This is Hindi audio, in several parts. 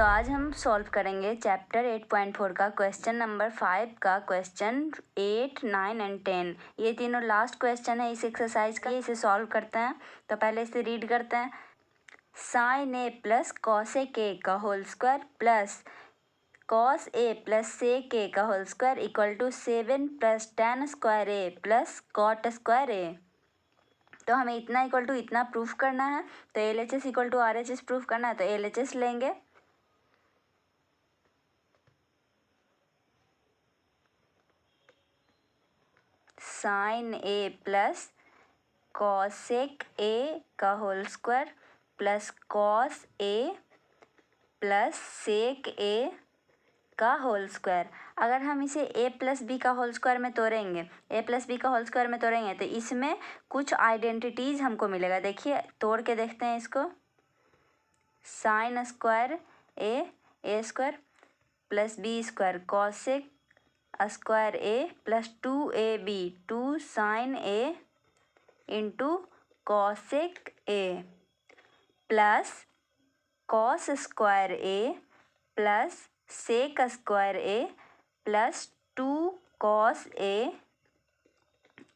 तो आज हम सॉल्व करेंगे चैप्टर 8.4 का क्वेश्चन नंबर 5 का क्वेश्चन 8, 9 एंड 10। ये तीनों लास्ट क्वेश्चन है इस एक्सरसाइज का। इसे सॉल्व करते हैं। तो पहले इसे रीड करते हैं। Sine A plus cos A के का whole square plus cos A plus sec A का whole square equal to 7 plus tan square A plus cot square A. तो हमें इतना इक्वल टू इतना प्रूफ करना है। तो LHS equal to RHS proof करना है। तो LHS लेंगे। Sine A plus cosec A का whole square plus cos A plus sec A का होल स्क्वायर। अगर हम इसे a प्लस बी का होल स्क्वायर में तोड़ेंगे तो इसमें कुछ आइडेंटिटीज़ हमको मिलेगा। देखिए तोड़ के देखते हैं इसको। Sine square A square plus B square cosec square A plus 2ab 2 sine A into cosec A plus cos square A plus sec square A plus 2 cos A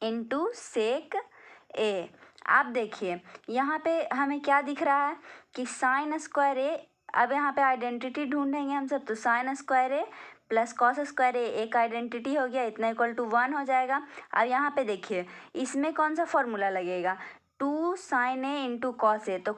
into sec A. आप देखिए यहाँ पे हमें क्या दिख रहा है कि साइन स्क्वायर ए। अब यहाँ पे आइडेंटिटी ढूंढेंगे हम सब। तो sign square A plus cos square ए एक आइडेंटिटी हो गया, इतना इक्वल टू 1 हो जाएगा। अब यहाँ पे देखिए इसमें कौन सा फॉर्मूला लगेगा, 2 साइन ए इंटू कॉस ए। तो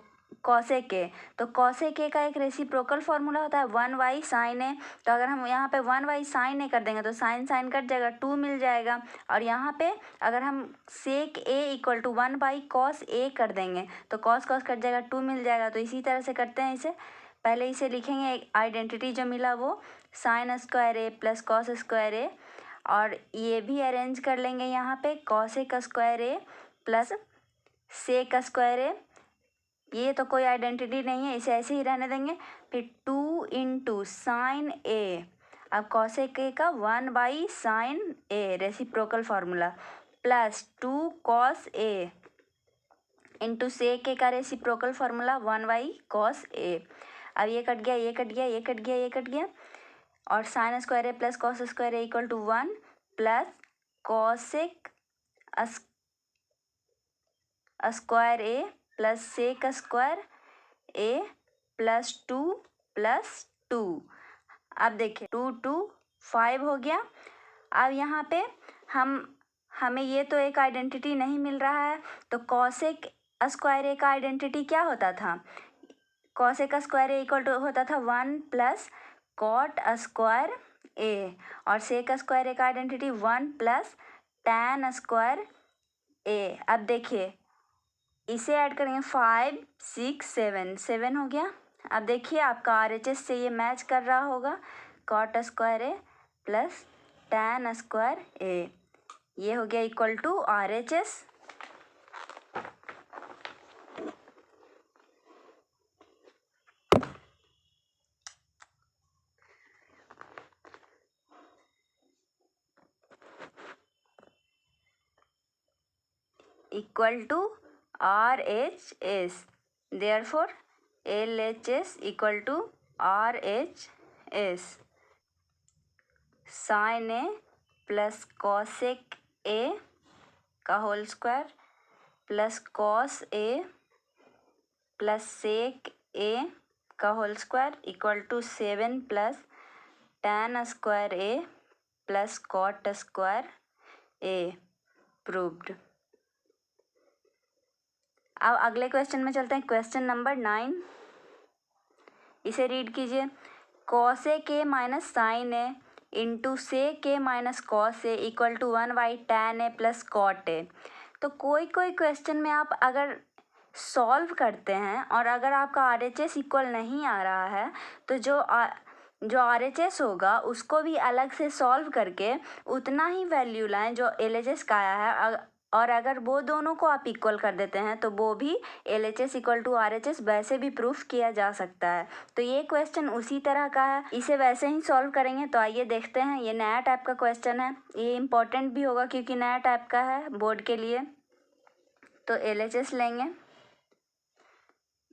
कॉसेक ए, तो कॉसेक ए का एक रेसिप्रोकल फार्मूला होता है 1y साइन ए। तो अगर हम यहाँ पे 1y साइन ए कर देंगे तो साइन साइन कट जाएगा, 2 मिल जाएगा। और यहाँ पे अगर हम सेक ए इक्वल टू 1 कॉस ए कर देंगे तो कॉस कॉस कट जाएगा, 2 मिल जाएगा। तो इसी तरह से करते हैं इसे। पहले इसे लिखेंगे, एक आइडेंटिटी जो मिला वो sign square A plus cos square A. और ये भी अरेंज कर लेंगे यहाँ पे cosec square A plus sec square A. ये तो कोई आइडेंटिटी नहीं है, इसे ऐसे ही रहने देंगे। फिर 2 इंटू साइन ए, अब कॉसेक ए का 1 sign A reciprocal formula plus 2 cos A into sec A का रेसिप्रोकल फार्मूला 1 कॉस ए। अब ये कट गया, ये कट गया, ये कट गया, ये कट गया। और sine square A plus cos square A equal to 1 plus cosec square A plus sec square A plus 2 plus 2। अब देखिए 2 2 5 हो गया। अब यहाँ पे हमें ये तो एक आइडेंटिटी नहीं मिल रहा है। तो कॉसेक स्क्वायर ए का आइडेंटिटी क्या होता था, cosec square A equal to होता था 1 प्लस कॉट स्क्वायर ए। और सेक स्क्वायर ए का identity 1 plus tan square A. अब देखिए इसे ऐड करेंगे 5 6 7 हो गया। अब देखिए आपका RHS से ये मैच कर रहा होगा, cot square A plus tan square A. ये हो गया equal to RHS। Equal to RHS, therefore LHS equal to RHS। Sine A plus cosec A का whole square plus cos A plus sec A का whole square equal to 7 plus tan square A plus cot square A. Proved. अब अगले क्वेश्चन में चलते हैं, क्वेश्चन नंबर 9। इसे रीड कीजिए। Cosec A minus sign A into sec A minus cos A equal to 1 tan A plus cot A. तो कोई क्वेश्चन में आप अगर सॉल्व करते हैं और अगर आपका RHS इक्वल नहीं आ रहा है तो जो RHS होगा उसको भी अलग से सॉल्व करके उतना ही वैल्यू लाएं जो LHS का आया है। और अगर वो दोनों को आप इक्वल कर देते हैं तो वो भी LHS इक्वल टू RHS वैसे भी प्रूफ किया जा सकता है। तो ये क्वेश्चन उसी तरह का है, इसे वैसे ही सॉल्व करेंगे। तो आइए देखते हैं। ये नया टाइप का क्वेश्चन है, ये इम्पोर्टेंट भी होगा क्योंकि नया टाइप का है बोर्ड के लिए। तो LHS लेंगे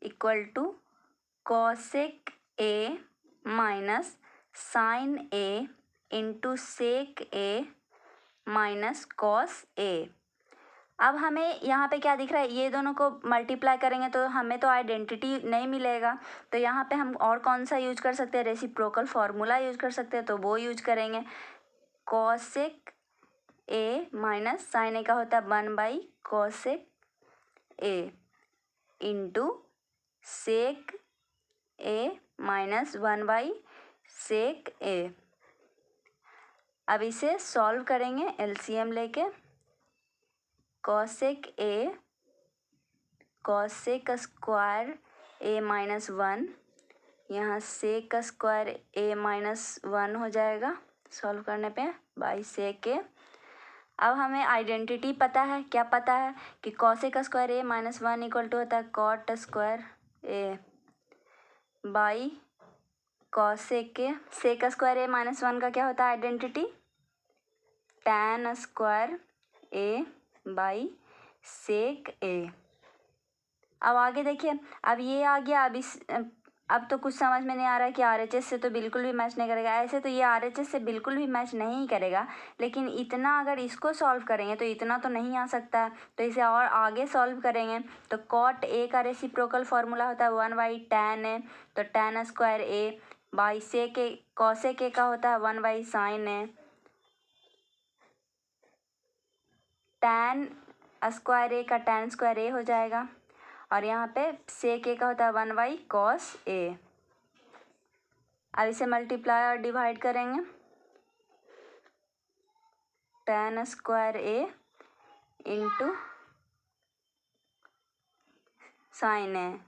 equal to cosec A minus sign A into sec A minus cos A. अब हमें यहाँ पे क्या दिख रहा है, ये दोनों को मल्टीप्लाई करेंगे तो हमें तो आइडेंटिटी नहीं मिलेगा, तो यहाँ पे हम और कौन सा यूज कर सकते हैं, रेसिप्रोकल फार्मूला यूज कर सकते हैं, तो वो यूज करेंगे। Cosec A minus sign A का होता है 1/कॉसेक ए इंटू सेक ए माइनस 1/सेक ए। अब इसे सॉल्व करेंगे एलसीएम लेके। Cosec A cosec square A minus 1, यहाँ सेक स्क्वायर ए माइनस 1 हो जाएगा सॉल्व करने पे बाई सेक ए। अब हमें आइडेंटिटी पता है, क्या पता है कि cosec square A minus 1 equal to होता है cot square A by cosec A. Sec square A minus 1 का क्या होता है identity, tan square A by sec A. अब आगे देखिए, अब ये आ गया। अब तो कुछ समझ में नहीं आ रहा है कि आरएचएस से तो बिल्कुल भी मैच नहीं करेगा। ऐसे तो ये आरएचएस से बिल्कुल भी मैच नहीं करेगा, लेकिन इतना अगर इसको सॉल्व करेंगे तो इतना तो नहीं आ सकता है, तो इसे और आगे सॉल्व करेंगे तो कॉट ए का रेसिप्रोकल फार्मूला होता है 1/tan ए, तो tan square A by sec A, cosec A का होता है 1/sin ए, टैन स्क्वायर ए का टैन स्क्वायर ए हो जाएगा, और यहाँ पे सेक ए का होता है 1/cos ए। अब इसे मल्टीप्लाई और डिवाइड करेंगे, tan square A into sin A,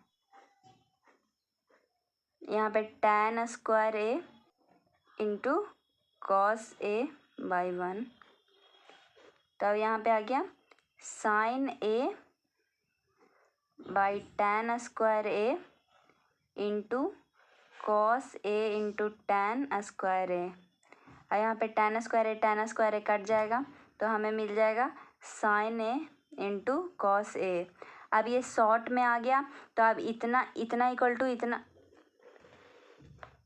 यहाँ पे tan square A into cos A by 1, तब यहाँ पे आ गया sin A by tan square A into cos A into tan square A. और यहाँ पे टैन स्क्वायर ए कट जाएगा तो हमें मिल जाएगा sign A into cos A. अब ये शॉर्ट में आ गया, तो अब इतना इक्वल टू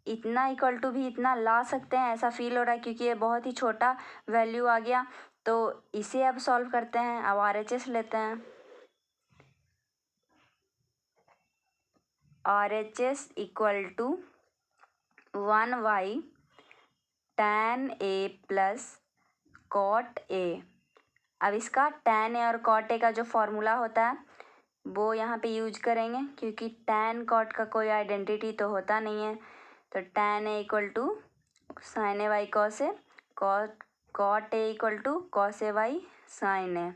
इतना इक्वल टू भी इतना ला सकते हैं, ऐसा फील हो रहा है, क्योंकि ये बहुत ही छोटा वैल्यू आ गया। तो इसे अब सॉल्व करते हैं। अब आरएचएस लेते हैं। RHS equal to 1/tan a plus cot A. अब इसका tan a और कॉट ए का जो फॉर्मूला होता है वो यहाँ पे यूज करेंगे, क्योंकि tan कॉट का कोई आइडेंटिटी तो होता नहीं है, तो tan a equal to sin a by cos A, cot A equal to cos A by sign A.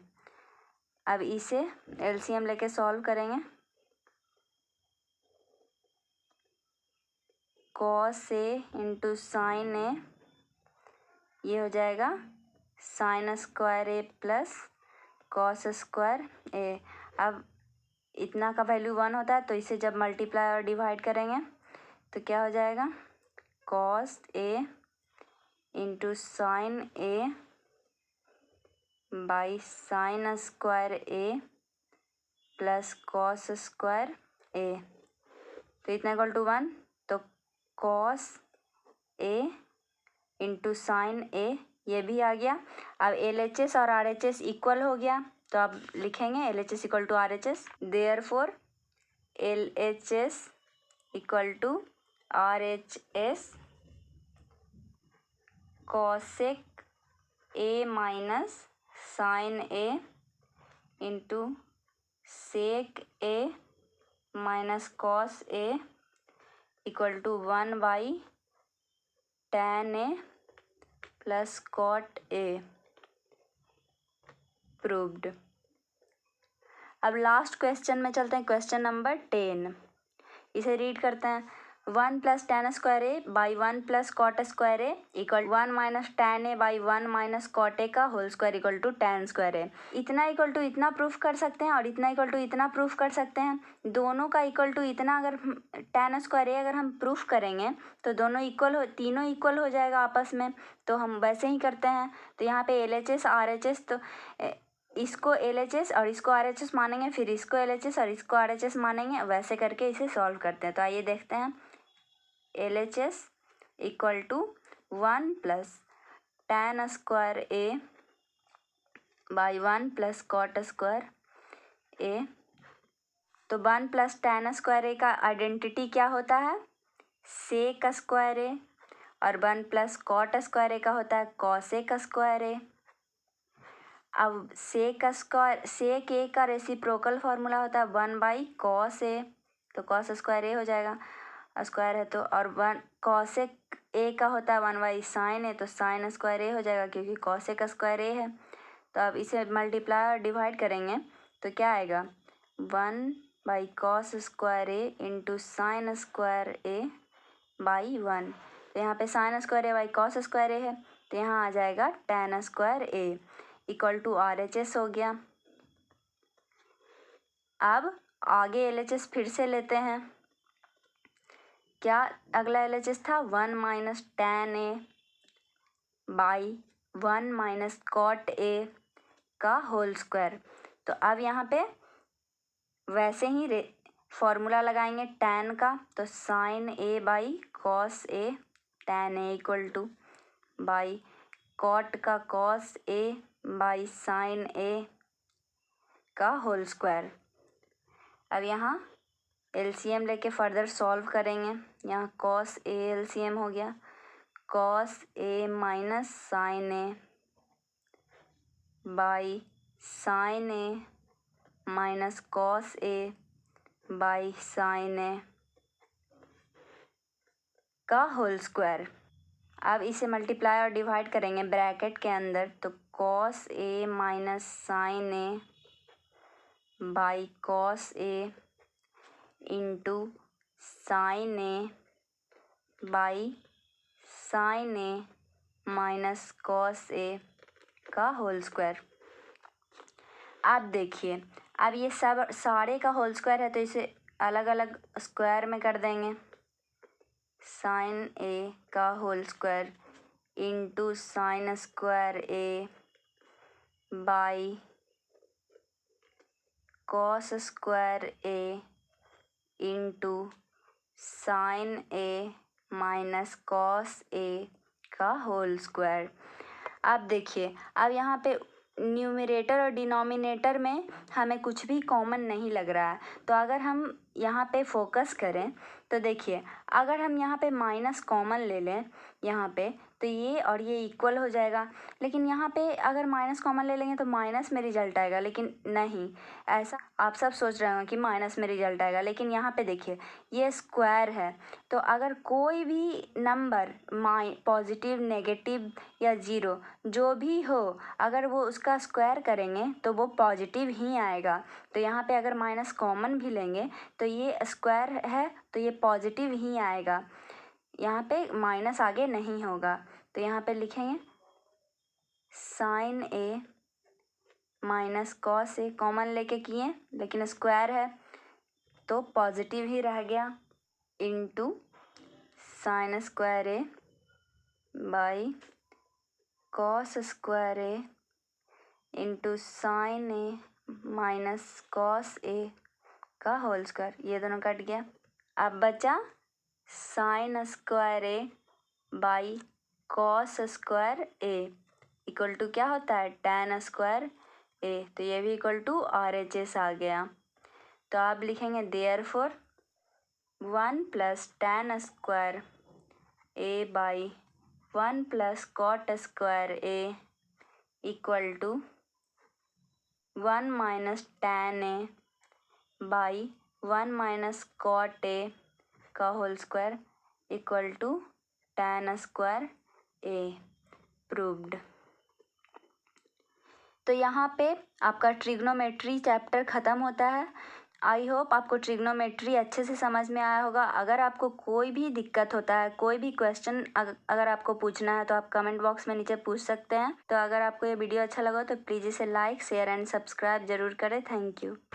अब इसे एलसीएम लेके सॉल्व करेंगे। Cos A into sin A, ये हो जाएगा sin square A plus cos square A. अब इतना का वैल्यू 1 होता है, तो इसे जब मल्टीप्लाई और डिवाइड करेंगे तो क्या हो जाएगा, cos A into sin A by sin square A plus cos square A, तो इतना इक्वल टू 1, तो cos A into sin A ये भी आ गया। अब LHS और RHS इक्वल हो गया, तो अब लिखेंगे LHS equal to RHS, therefore LHS equal to RHS cosec A minus sign A into sec A minus cos A equal to 1/tan A plus cot A. Proved. अब लास्ट क्वेश्चन में चलते हैं, क्वेश्चन नंबर 10। इसे रीड करते हैं। 1 plus tan square A by 1 plus cot square A equal 1 minus tan A by 1 minus cot A का whole square equal to tan square A. इतना इक्वल टू इतना प्रूफ कर सकते हैं और इतना इक्वल टू इतना प्रूफ कर सकते हैं। दोनों का इक्वल टू इतना अगर टैन स्क्वायर ए अगर हम प्रूफ करेंगे तो दोनों इक्वल हो, तीनों इक्वल हो जाएगा आपस में, तो हम वैसे ही करते हैं। तो यहाँ पे LHS RHS, तो इसको LHS और इसको RHS मानेंगे, फिर इसको LHS और इसको RHS मानेंगे, वैसे करके इसे सॉल्व करते हैं। तो आइए देखते हैं। LHS equal to 1 plus tan square A by 1 plus cot square A. तो 1 प्लस tan स्क्वायर ए का आइडेंटिटी क्या होता है? सेक स्क्वायर ए। और 1 प्लस कॉट स्क्वायर ए का होता है कॉसेक स्क्वायर ए। अब सेक ए का रेसिप्रोकल फार्मूला होता है 1 बाई कॉस ए, तो कॉस स्क्वायर ए हो जाएगा, स्क्वायर है तो। और 1 कॉसेक ए का होता है 1 बाई साइन ए, तो साइन स्क्वायर ए हो जाएगा क्योंकि कॉसेक स्क्वायर ए है। तो अब इसे मल्टीप्लाई और डिवाइड करेंगे तो क्या आएगा? 1 by cos square A into sin square A by 1। तो यहाँ पे sin square A by cos square A है, तो यहाँ आ जाएगा tan square A equal to RHS हो गया। अब आगे LHS फिर से लेते हैं। क्या अगला LHS था? 1 minus tan A by 1 minus cot A का होल स्क्वायर। तो अब यहाँ पे वैसे ही फॉर्मूला लगाएंगे tan का, तो sine A by cos A tan A equal to by cot का cos A by sign A का होल स्क्वायर। अब यहाँ LCM लेके फर्दर सॉल्व करेंगे। यहाँ कॉस ए LCM हो गया, cos A minus sign A by sign A minus cos A by sign A का होल स्क्वायर। अब इसे मल्टीप्लाई और डिवाइड करेंगे ब्रैकेट के अंदर, तो cos A minus sign A by cos A into sin A by sign A minus cos A का होल स्क्वायर। अब देखिए, अब ये सब सारे का होल स्क्वायर है तो इसे अलग अलग स्क्वायर में कर देंगे। साइन ए का whole square into sin square A by cos square A into sin A minus cos A का होल स्क्वायर। अब देखिए, अब यहाँ पे न्यूमरेटर और डिनोमिनेटर में हमें कुछ भी कॉमन नहीं लग रहा है, तो अगर हम यहाँ पे फोकस करें तो देखिए, अगर हम यहाँ पे माइनस कॉमन ले लें यहाँ पे, तो ये और ये इक्वल हो जाएगा। लेकिन यहाँ पे अगर माइनस कॉमन ले लेंगे तो माइनस में रिजल्ट आएगा, लेकिन नहीं, ऐसा आप सब सोच रहे होंगे कि माइनस में रिजल्ट आएगा, लेकिन यहाँ पे देखिए ये स्क्वायर है, तो अगर कोई भी नंबर पॉजिटिव, नेगेटिव या ज़ीरो जो भी हो, अगर वो उसका स्क्वायर करेंगे तो वो पॉजिटिव ही आएगा। तो यहाँ पे अगर माइनस कॉमन भी लेंगे तो ये स्क्वायर है तो ये पॉजिटिव ही आएगा, यहाँ पे माइनस आगे नहीं होगा। तो यहाँ पे लिखेंगे sign A minus cos A, common लेके किए लेकिन स्क्वायर है तो पॉजिटिव ही रह गया, into sin square A by cos square A into sin A minus cos A का होल स्क्वायर। ये दोनों कट गया। अब बचा sin square A by cos square A equal to क्या होता है? tan square A. तो ये भी इक्वल टू RHS आ गया। तो आप लिखेंगे therefore 1 plus tan square A by 1 plus cot square A equal to 1 minus tan A by 1 minus cot A का whole square equal to tan square A. Proved. तो यहाँ पे आपका ट्रिग्नोमेट्री चैप्टर ख़त्म होता है। आई होप आपको ट्रिग्नोमेट्री अच्छे से समझ में आया होगा। अगर आपको कोई भी दिक्कत होता है, कोई भी क्वेश्चन अगर आपको पूछना है तो आप कमेंट बॉक्स में नीचे पूछ सकते हैं। तो अगर आपको ये वीडियो अच्छा लगा तो प्लीज़ इसे लाइक, शेयर एंड सब्सक्राइब ज़रूर करें। Thank you.